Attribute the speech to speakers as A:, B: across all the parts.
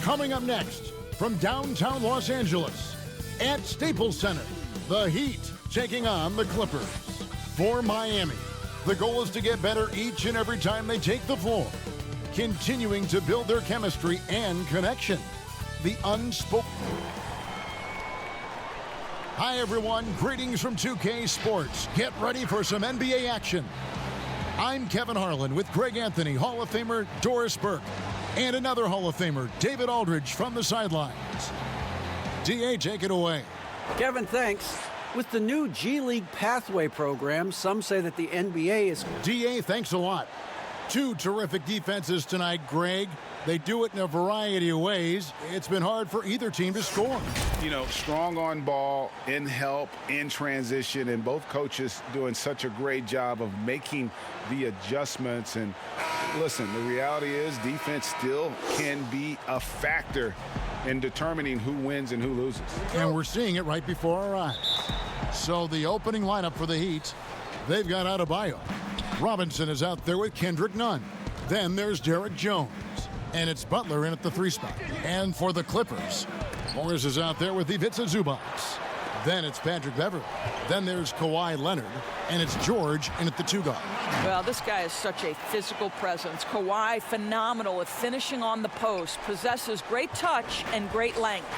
A: Coming up next, from downtown Los Angeles, at Staples Center, the Heat taking on the Clippers. For Miami, the goal is to get better each and every time they take the floor, continuing to build their chemistry and connection. The unspoken. Hi everyone, greetings from 2K Sports. Get ready for some NBA action. I'm Kevin Harlan with Greg Anthony, Hall of Famer Doris Burke, and another Hall of Famer, David Aldridge, from the sidelines. DA, take it away.
B: Kevin, thanks. With the new G League Pathway program, some say that the NBA is...
A: DA, thanks a lot. Two terrific defenses tonight, Greg. They do it in a variety of ways. It's been hard for either team to score.
C: You know, strong on ball, in help, in transition, and both coaches doing such a great job of making the adjustments. And listen, the reality is defense still can be a factor in determining who wins and who loses.
A: And we're seeing it right before our eyes. So the opening lineup for the Heat, they've got Adebayo. Robinson is out there with Kendrick Nunn. Then there's Derek Jones. And it's Butler in at the 3 spot. And for the Clippers, Morris is out there with Ivica Zubac. Then it's Patrick Beverley. Then there's Kawhi Leonard. And it's George in at the 2 guard.
D: Well, this guy is such a physical presence. Kawhi, phenomenal at finishing on the post, possesses great touch and great length.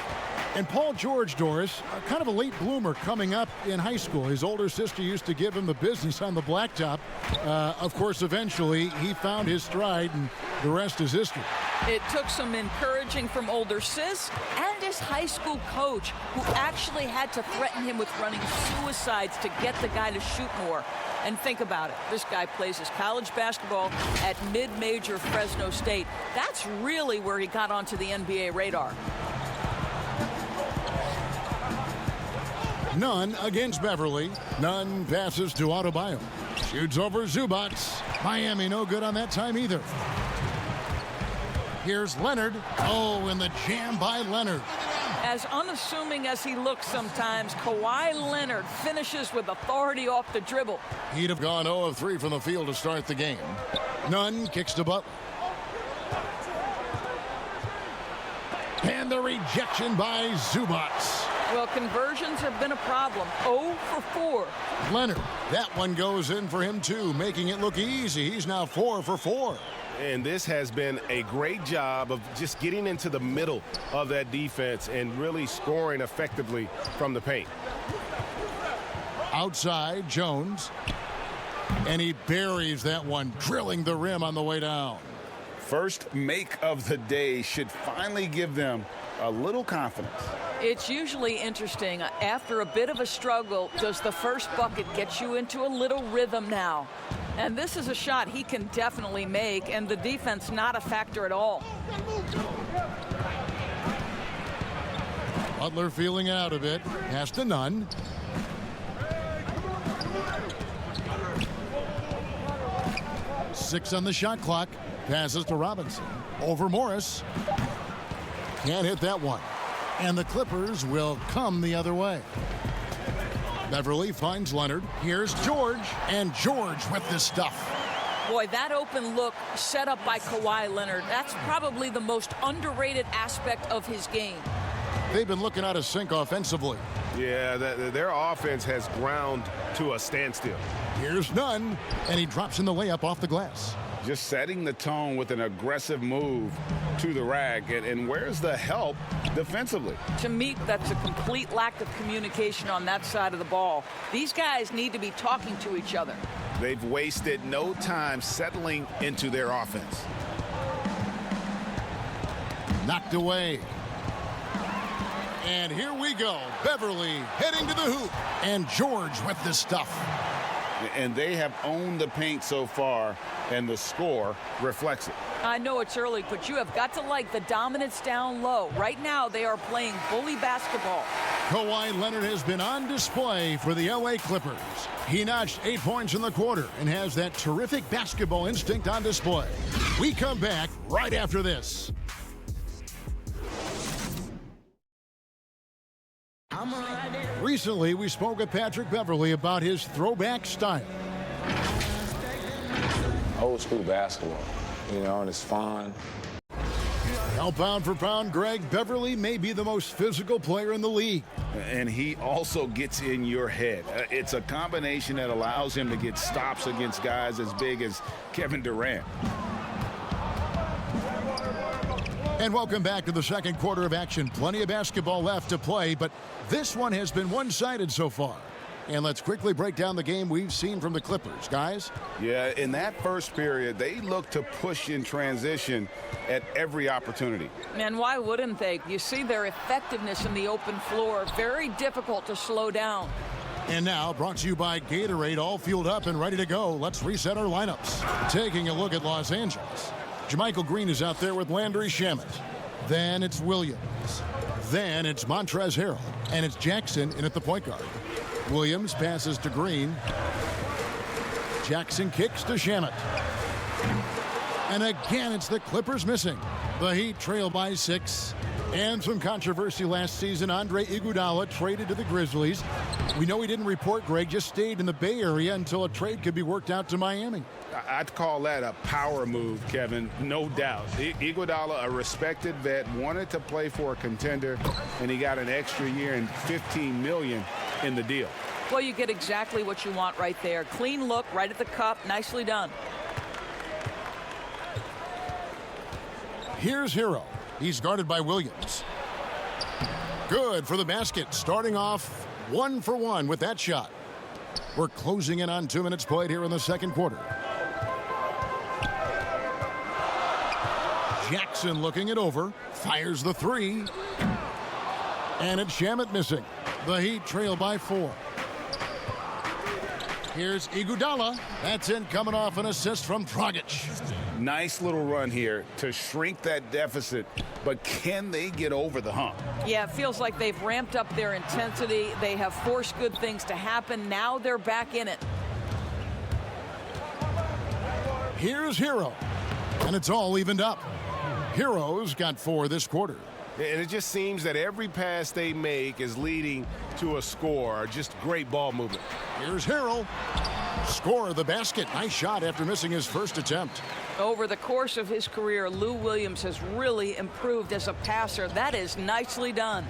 A: And Paul George, Doris, kind of a late bloomer coming up in high school. His older sister used to give him the business on the blacktop. Of course, eventually, he found his stride, and the rest is history.
D: It took some encouraging from older sis and his high school coach, who actually had to threaten him with running suicides to get the guy to shoot more. And think about it. This guy plays his college basketball at mid-major Fresno State. That's really where he got onto the NBA radar.
A: Nunn against Beverly. Nunn passes to Adebayo. Shoots over Zubac. Miami no good on that time either. Here's Leonard. Oh, and the jam by Leonard.
D: As unassuming as he looks sometimes, Kawhi Leonard finishes with authority off the dribble.
A: He'd have gone 0 of 3 from the field to start the game. Nunn kicks to Butler. And the rejection by Zubac.
D: Well, conversions have been a problem. 0 for 4.
A: Leonard, that one goes in for him too, making it look easy. He's now 4 for 4.
E: And this has been a great job of just getting into the middle of that defense and really scoring effectively from the paint.
A: Outside, Jones. And he buries that one, drilling the rim on the way down.
C: First make of the day should finally give them a little confidence.
D: It's usually interesting. After a bit of a struggle, does the first bucket get you into a little rhythm now? And this is a shot he can definitely make, and the defense not a factor at all.
A: Butler feeling it out a bit. Pass to Nunn. Six on the shot clock. Passes to Robinson. Over Morris. Can't hit that one. And the Clippers will come the other way. Beverly finds Leonard. Here's George. And George with this stuff.
D: Boy, that open look set up by Kawhi Leonard, that's probably the most underrated aspect of his game.
A: They've been looking out of sync offensively.
E: Yeah, their offense has ground to a standstill.
A: Here's Nunn. And he drops in the layup off the glass.
C: Just setting the tone with an aggressive move to the rack. And where's the help defensively?
D: To me, that's a complete lack of communication on that side of the ball. These guys need to be talking to each other.
C: They've wasted no time settling into their offense.
A: Knocked away. And here we go. Beverly heading to the hoop. And George with this stuff.
C: And they have owned the paint so far, and the score reflects it.
D: I know it's early, but you have got to like the dominance down low. Right now, they are playing bully basketball.
A: Kawhi Leonard has been on display for the LA Clippers. He notched 8 points in the quarter and has that terrific basketball instinct on display. We come back right after this. Recently, we spoke with Patrick Beverley about his throwback style.
F: Old school basketball, you know, and it's fun.
A: Well, pound for pound, Greg, Beverly may be the most physical player in the league.
C: And he also gets in your head. It's a combination that allows him to get stops against guys as big as Kevin Durant.
A: And welcome back to the second quarter of action. Plenty of basketball left to play, but this one has been one-sided so far. And let's quickly break down the game we've seen from the Clippers, guys.
C: Yeah, in that first period, they looked to push in transition at every opportunity.
D: And why wouldn't they? You see their effectiveness in the open floor. Very difficult to slow down.
A: And now, brought to you by Gatorade, all fueled up and ready to go. Let's reset our lineups. Taking a look at Los Angeles. Jermichael Green is out there with Landry Shamet. Then it's Williams. Then it's Montrezl Harrell. And it's Jackson in at the point guard. Williams passes to Green. Jackson kicks to Shamet. And again, it's the Clippers missing. The Heat trail by 6. And some controversy last season. Andre Iguodala traded to the Grizzlies. We know he didn't report, Greg, just stayed in the Bay Area until a trade could be worked out to Miami.
C: I'd call that a power move, Kevin, no doubt. Iguodala, a respected vet, wanted to play for a contender, and he got an extra year and $15 million in the deal.
D: Well, you get exactly what you want right there. Clean look, right at the cup, nicely done.
A: Here's Hero. He's guarded by Williams. Good for the basket, starting off 1 for 1 with that shot. We're closing in on 2 minutes played here in the second quarter. Jackson looking it over, fires the 3. And it's Shamet missing. The Heat trail by 4. Here's Iguodala. That's in, coming off an assist from Dragic.
C: Nice little run here to shrink that deficit, but can they get over the hump?
D: Yeah, it feels like they've ramped up their intensity. They have forced good things to happen. Now they're back in it.
A: Here's Hero. And it's all evened up. Hero's got 4 this quarter.
E: And it just seems that every pass they make is leading to a score. Just great ball movement.
A: Here's Harrell. Score the basket. Nice shot after missing his first attempt.
D: Over the course of his career, Lou Williams has really improved as a passer. That is nicely done.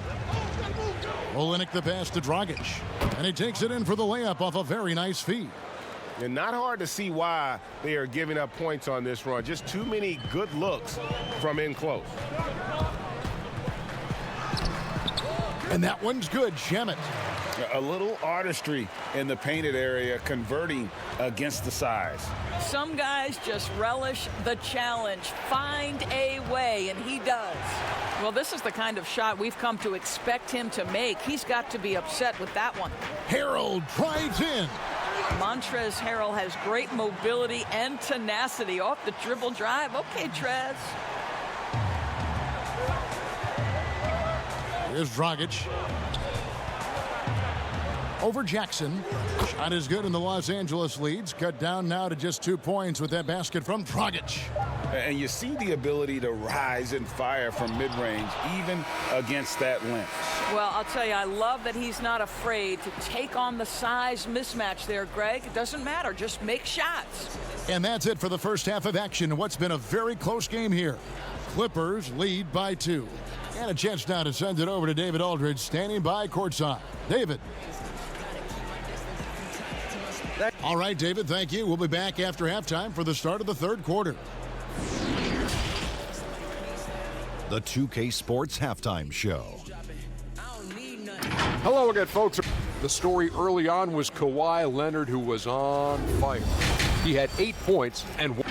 A: Olenek the pass to Dragic. And he takes it in for the layup off a very nice feed.
E: And not hard to see why they are giving up points on this run. Just too many good looks from in close.
A: And that one's good. Shamet.
C: A little artistry in the painted area, converting against the size.
D: Some guys just relish the challenge. Find a way, and he does. Well, this is the kind of shot we've come to expect him to make. He's got to be upset with that one.
A: Harrell drives in.
D: Montrezl Harrell has great mobility and tenacity off the dribble drive. Okay, Trez.
A: Here's Dragic. Over Jackson. Shot is good, and the Los Angeles leads. Cut down now to just 2 points with that basket from Dragic.
C: And you see the ability to rise and fire from mid-range, even against that length.
D: Well, I'll tell you, I love that he's not afraid to take on the size mismatch there, Greg. It doesn't matter. Just make shots.
A: And that's it for the first half of action. What's been a very close game here. Clippers lead by 2. And a chance now to send it over to David Aldridge, standing by courtside. David. All right, David, thank you. We'll be back after halftime for the start of the third quarter.
F: The 2K Sports Halftime Show.
G: Hello again, folks. The story early on was Kawhi Leonard, who was on fire. He had 8 points and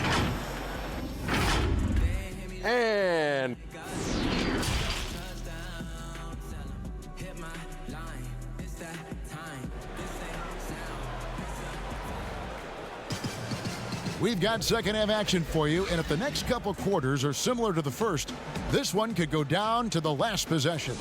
A: We've got second half action for you, and if the next couple quarters are similar to the first, this one could go down to the last possession.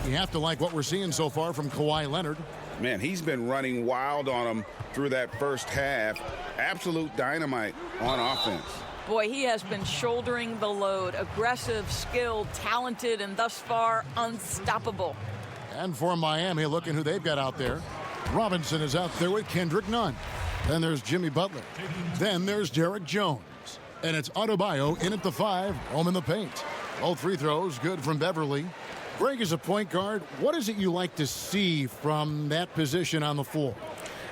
A: You have to like what we're seeing so far from Kawhi Leonard.
C: Man, he's been running wild on them through that first half. Absolute dynamite on offense.
D: Boy, he has been shouldering the load. Aggressive, skilled, talented, and thus far unstoppable.
A: And for Miami, looking who they've got out there. Robinson is out there with Kendrick Nunn. Then there's Jimmy Butler. Then there's Derek Jones. And it's Adebayo in at the 5, home in the paint. Both free throws good from Beverly. Greg, as a point guard, what is it you like to see from that position on the floor?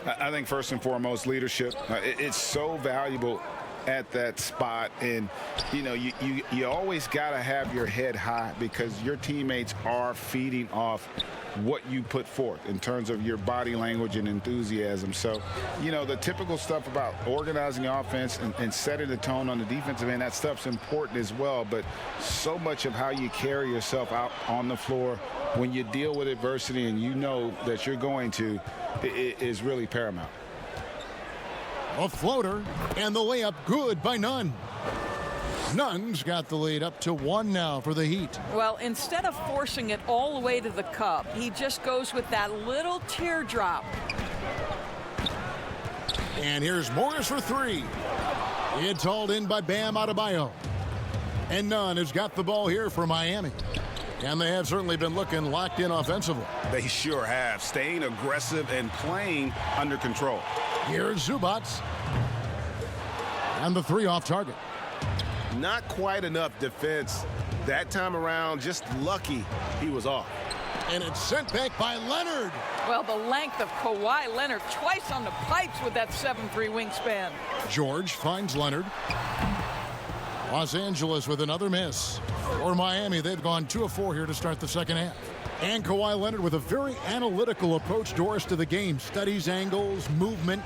C: I think first and foremost, leadership. It's so valuable at that spot, and you always got to have your head high because your teammates are feeding off what you put forth in terms of your body language and enthusiasm. So, the typical stuff about organizing your offense and setting the tone on the defensive end, that stuff's important as well. But so much of how you carry yourself out on the floor when you deal with adversity and you know that you're going to, it is really paramount.
A: A floater, and the layup good by Nunn. Nunn's got the lead up to 1 now for the Heat.
D: Well, instead of forcing it all the way to the cup, he just goes with that little teardrop.
A: And here's Morris for 3. It's hauled in by Bam Adebayo. And Nunn has got the ball here for Miami. And they have certainly been looking locked in offensively.
C: They sure have, staying aggressive and playing under control.
A: Here's Zubac. And the 3 off target.
E: Not quite enough defense that time around. Just lucky he was off.
A: And it's sent back by Leonard.
D: Well, the length of Kawhi Leonard twice on the pipes with that 7'3" wingspan.
A: George finds Leonard. Los Angeles with another miss. For Miami, they've gone 2 of 4 here to start the second half. And Kawhi Leonard with a very analytical approach, Doris, to the game. Studies angles, movement,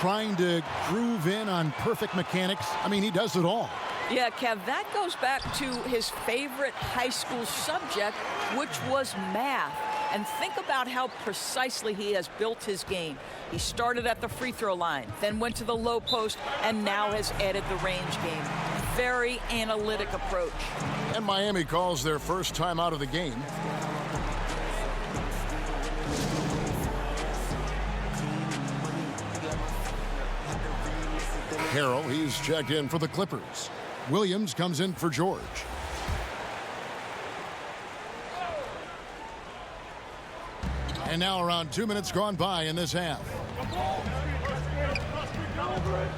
A: trying to groove in on perfect mechanics. I mean, he does it all.
D: Yeah, Kev, that goes back to his favorite high school subject, which was math. And think about how precisely he has built his game. He started at the free throw line, then went to the low post, and now has added the range game. Very analytic approach.
A: And Miami calls their first time out of the game. Harrell, he's checked in for the Clippers. Williams comes in for George. And now around 2 minutes gone by in this half.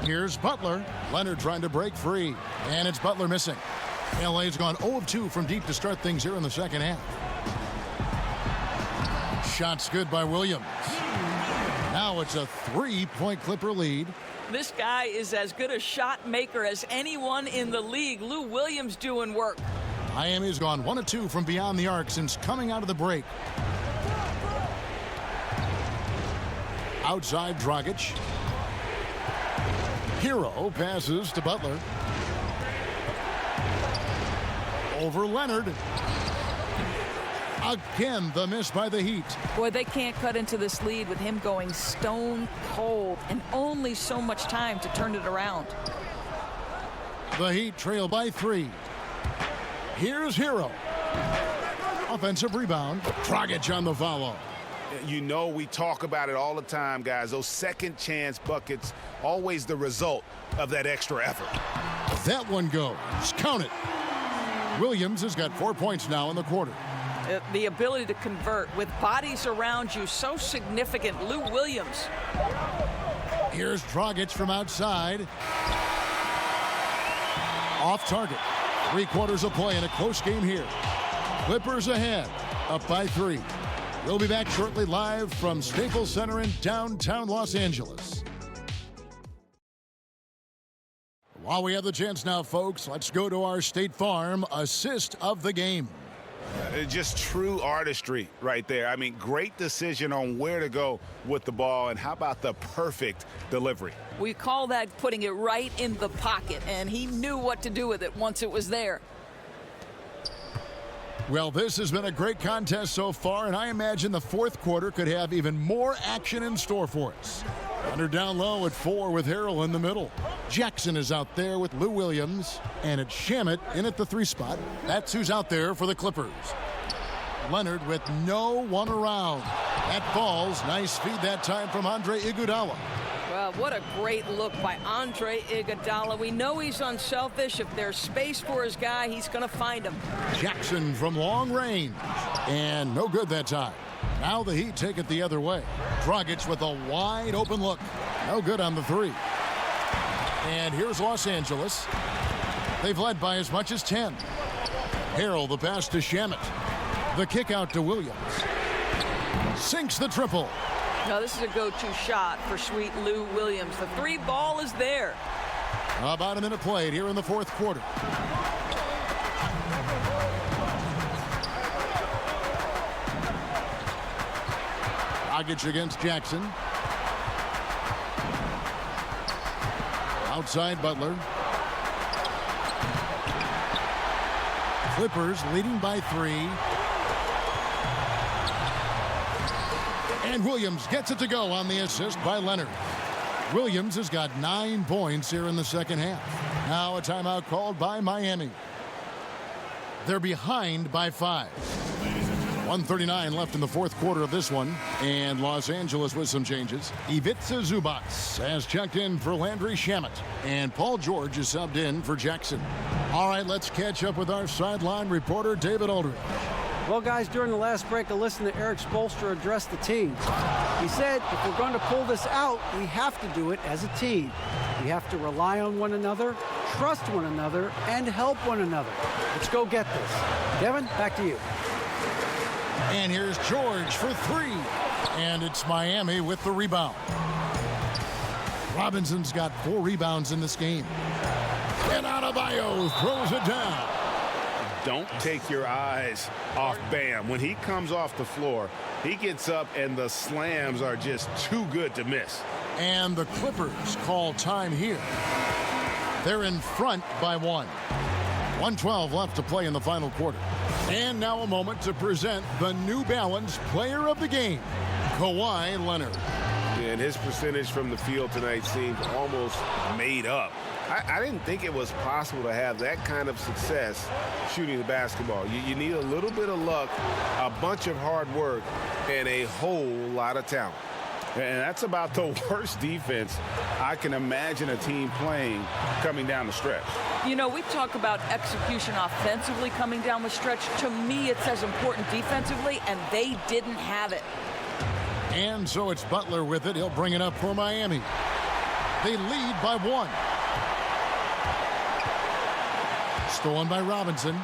A: Here's Butler. Leonard trying to break free. And it's Butler missing. LA's gone 0 of 2 from deep to start things here in the second half. Shots good by Williams. Now it's a 3-point Clipper lead.
D: This guy is as good a shot maker as anyone in the league. Lou Williams doing work.
A: Miami's gone 1 of 2 from beyond the arc since coming out of the break. Outside Dragic. Hero passes to Butler. Over Leonard. Again, the miss by the Heat.
D: Boy, they can't cut into this lead with him going stone cold and only so much time to turn it around.
A: The Heat trail by 3. Here's Hero. Offensive rebound. Dragic on the follow.
C: We talk about it all the time, guys. Those second chance buckets, always the result of that extra effort.
A: That one goes. Count it. Williams has got 4 points now in the quarter.
D: The ability to convert with bodies around you, so significant. Lou Williams.
A: Here's Dragic from outside. Off target. 3/4 of play in a close game here. Clippers ahead, up by 3. We'll be back shortly live from Staples Center in downtown Los Angeles. While we have the chance now, folks, let's go to our State Farm assist of the game.
C: Just true artistry right there. I mean, great decision on where to go with the ball, and how about the perfect delivery?
D: We call that putting it right in the pocket, and he knew what to do with it once it was there.
A: Well, this has been a great contest so far, and I imagine the fourth quarter could have even more action in store for us. Under down low at 4 with Harrell in the middle. Jackson is out there with Lou Williams, and it's Shamet in at the 3 spot. That's who's out there for the Clippers. Leonard with no one around. That falls. Nice feed that time from Andre Iguodala.
D: Well, what a great look by Andre Iguodala. We know he's unselfish. If there's space for his guy, he's going to find him.
A: Jackson from long range. And no good that time. Now the Heat take it the other way. Dragic with a wide open look. No good on the 3. And here's Los Angeles. They've led by as much as 10. Harrell the pass to Shamet. The kick out to Williams. Sinks the triple.
D: Now this is a go-to shot for sweet Lou Williams. The three ball is there.
A: About a minute played here in the fourth quarter. Dragic against Jackson. Outside Butler. Clippers leading by 3. And Williams gets it to go on the assist by Leonard. Williams has got 9 points here in the second half. Now a timeout called by Miami. They're behind by 5. 1:39 left in the fourth quarter of this one. And Los Angeles with some changes. Ivica Zubac has checked in for Landry Shamet. And Paul George is subbed in for Jackson. All right, let's catch up with our sideline reporter, David Aldridge.
B: Well, guys, during the last break, I listened to Eric Spoelstra address the team. He said, if we're going to pull this out, we have to do it as a team. We have to rely on one another, trust one another, and help one another. Let's go get this. Devin, back to you.
A: And here's George for 3. And it's Miami with the rebound. Robinson's got 4 rebounds in this game. And Adebayo throws it down.
C: Don't take your eyes off Bam. When he comes off the floor, he gets up and the slams are just too good to miss.
A: And the Clippers call time here. They're in front by 1. 1:12 left to play in the final quarter. And now a moment to present the New Balance Player of the Game, Kawhi Leonard.
C: And his percentage from the field tonight seems almost made up. I didn't think it was possible to have that kind of success shooting the basketball. You need a little bit of luck, a bunch of hard work, and a whole lot of talent. And that's about the worst defense I can imagine a team playing coming down the stretch.
D: You know, we talk about execution offensively coming down the stretch. To me, it's as important defensively, and they didn't have it.
A: And so it's Butler with it. He'll bring it up for Miami. They lead by 1. Stolen by Robinson.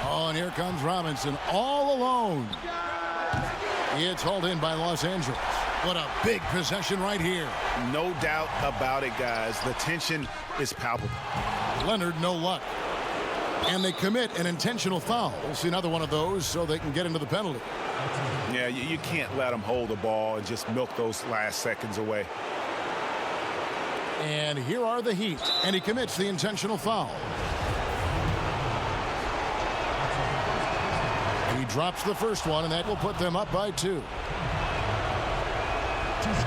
A: Oh, and here comes Robinson all alone. It's hauled in by Los Angeles. What a big possession right here.
C: No doubt about it, guys. The tension is palpable.
A: Leonard, no luck. And they commit an intentional foul. We'll see another one of those so they can get into the penalty.
C: Yeah, you can't let them hold the ball and just milk those last seconds away.
A: And here are the Heat. And he commits the intentional foul. He drops the first one, and that will put them up by 2.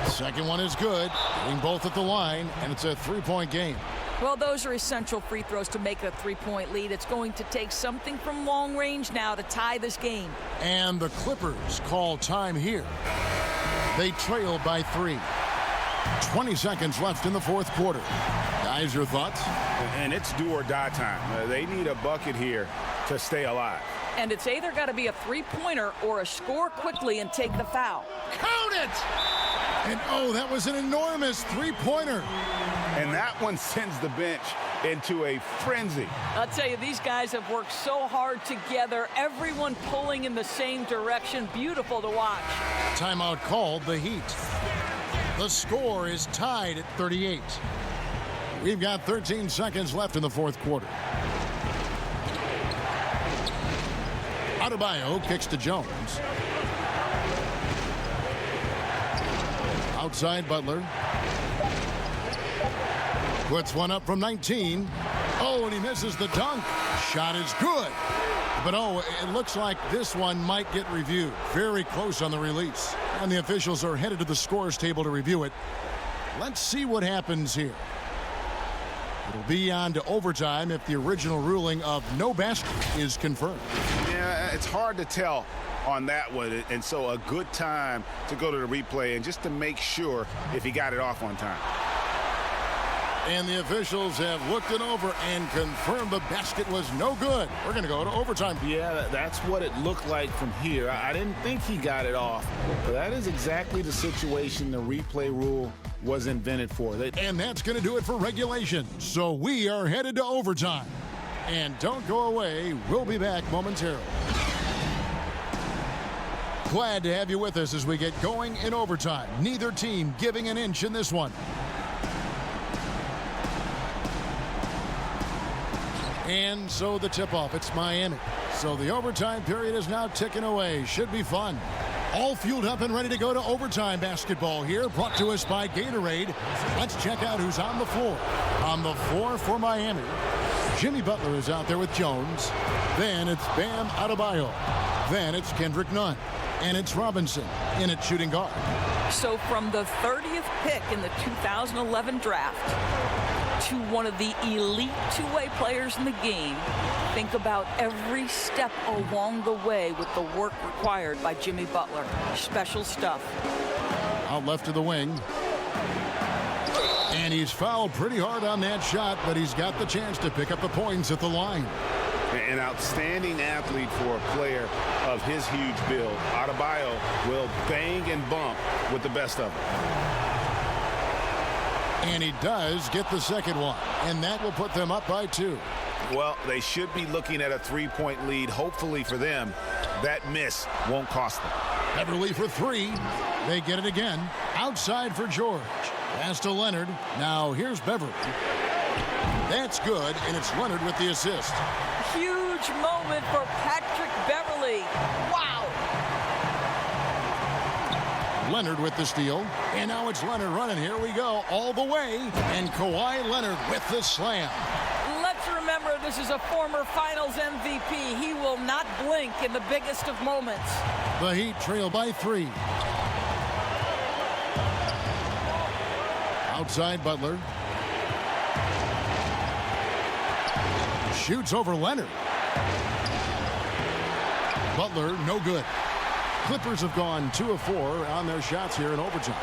A: Second one is good. Hitting both at the line, and it's a 3-point game.
D: Well, those are essential free throws to make it a 3-point lead. It's going to take something from long range now to tie this game.
A: And the Clippers call time here. They trail by 3. 20 seconds left in the fourth quarter. Guys, your thoughts?
C: And it's do or die time. They need a bucket here to stay alive.
D: And it's either got to be a three-pointer or a score quickly and take the foul.
A: Count it! And oh, that was an enormous three-pointer.
C: And that one sends the bench into a frenzy.
D: I'll tell you, these guys have worked so hard together. Everyone pulling in the same direction. Beautiful to watch.
A: Timeout called the Heat. The score is tied at 38. We've got 13 seconds left in the fourth quarter. Adebayo kicks to Jones. Outside Butler. Puts one up from 19. Oh, and he misses the dunk. Shot is good. But oh, it looks like this one might get reviewed. Very close on the release. And the officials are headed to the scores table to review it. Let's see what happens here. It'll be on to overtime if the original ruling of no basket is confirmed.
C: Yeah, it's hard to tell on that one, and so a good time to go to the replay and just to make sure if he got it off on time.
A: And the officials have looked it over and confirmed the basket was no good. We're going to go to overtime.
C: Yeah, that's what it looked like from here. I didn't think he got it off, but that is exactly the situation the replay rule was invented for.
A: And that's going to do it for regulation. So we are headed to overtime. And don't go away. We'll be back momentarily. Glad to have you with us as we get going in overtime. Neither team giving an inch in this one. And so the tip-off, it's Miami. So the overtime period is now ticking away. Should be fun. All fueled up and ready to go to overtime basketball here, brought to us by Gatorade. Let's check out who's on the floor. On the floor for Miami, Jimmy Butler is out there with Jones. Then it's Bam Adebayo. Then it's Kendrick Nunn. And it's Robinson in at shooting guard.
D: So from the 30th pick in the 2011 draft to one of the elite two-way players in the game, think about every step along the way with the work required by Jimmy Butler. Special stuff.
A: Out left to the wing. And he's fouled pretty hard on that shot, but he's got the chance to pick up the points at the line.
C: An outstanding athlete for a player of his huge build. Adebayo will bang and bump with the best of them.
A: And he does get the second one, and that will put them up by 2.
C: Well, they should be looking at a three-point lead. Hopefully for them, that miss won't cost them.
A: Beverly for 3. They get it again. Outside for George. Pass to Leonard. Now here's Beverly. That's good, and it's Leonard with the assist.
D: Huge moment for Patrick Beverly. Wow.
A: Leonard with the steal. And now it's Leonard running. Here we go. All the way. And Kawhi Leonard with the slam.
D: Let's remember this is a former Finals MVP. He will not blink in the biggest of moments.
A: The Heat trail by 3. Outside Butler. Shoots over Leonard. Butler, no good. Clippers have gone 2 of 4 on their shots here in overtime.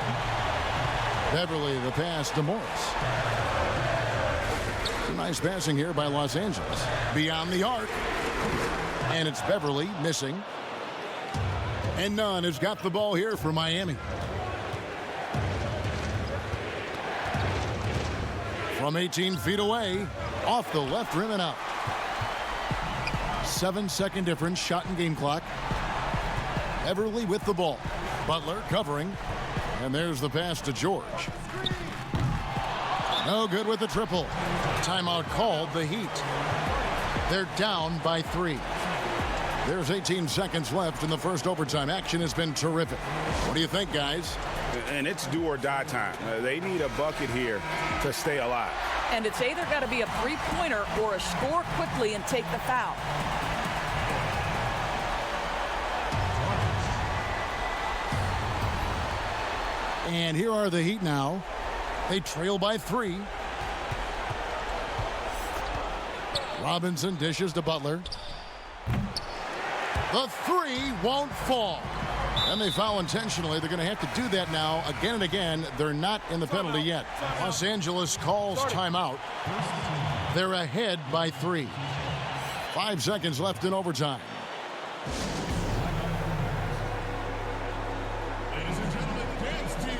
A: Beverly, the pass to Morris. Nice passing here by Los Angeles. Beyond the arc. And it's Beverly missing. And Nunn has got the ball here for Miami. From 18 feet away. Off the left rim and out. 7-second difference, shot and game clock. Beverly with the ball. Butler covering. And there's the pass to George. No good with the triple. Timeout called, the Heat. They're down by 3. There's 18 seconds left in the first overtime. Action has been terrific. What do you think, guys?
C: And it's do or die time. They need a bucket here to stay alive.
D: And it's either got to be a three-pointer or a score quickly and take the foul.
A: And here are the Heat now. They trail by 3. Robinson dishes to Butler. The 3 won't fall. And they foul intentionally. They're going to have to do that now again and again. They're not in the penalty yet. Los Angeles calls timeout. They're ahead by 3. 5 seconds left in overtime.
H: Ladies and gentlemen, dance team.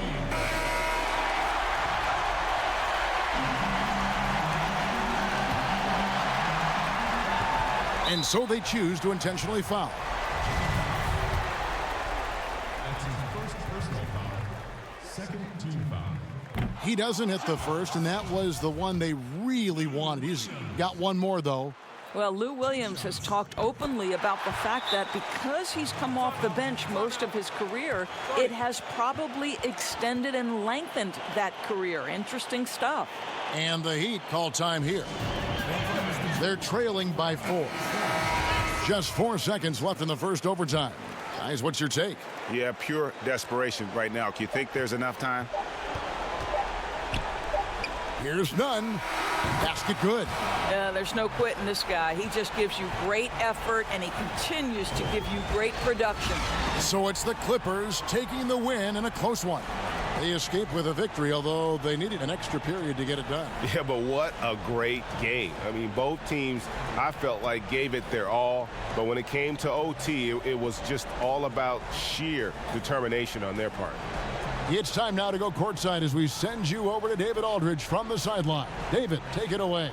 A: And so they choose to intentionally foul.
H: That's his first personal foul. Second team foul.
A: He doesn't hit the first, and that was the one they really wanted. He's got one more, though.
D: Well, Lou Williams has talked openly about the fact that because he's come off the bench most of his career, it has probably extended and lengthened that career. Interesting stuff.
A: And the Heat call time here. They're trailing by 4. Just 4 seconds left in the first overtime. Guys, what's your take?
C: Yeah, pure desperation right now. Do you think there's enough time?
A: Here's Nunn. Basket good.
D: There's no quitting this guy. He just gives you great effort, and he continues to give you great production.
A: So it's the Clippers taking the win in a close one. They escaped with a victory, although they needed an extra period to get it done.
E: Yeah, but what a great game. I mean, both teams, I felt like, gave it their all. But when it came to OT, it was just all about sheer determination on their part.
A: It's time now to go courtside as we send you over to David Aldridge from the sideline. David, take it away.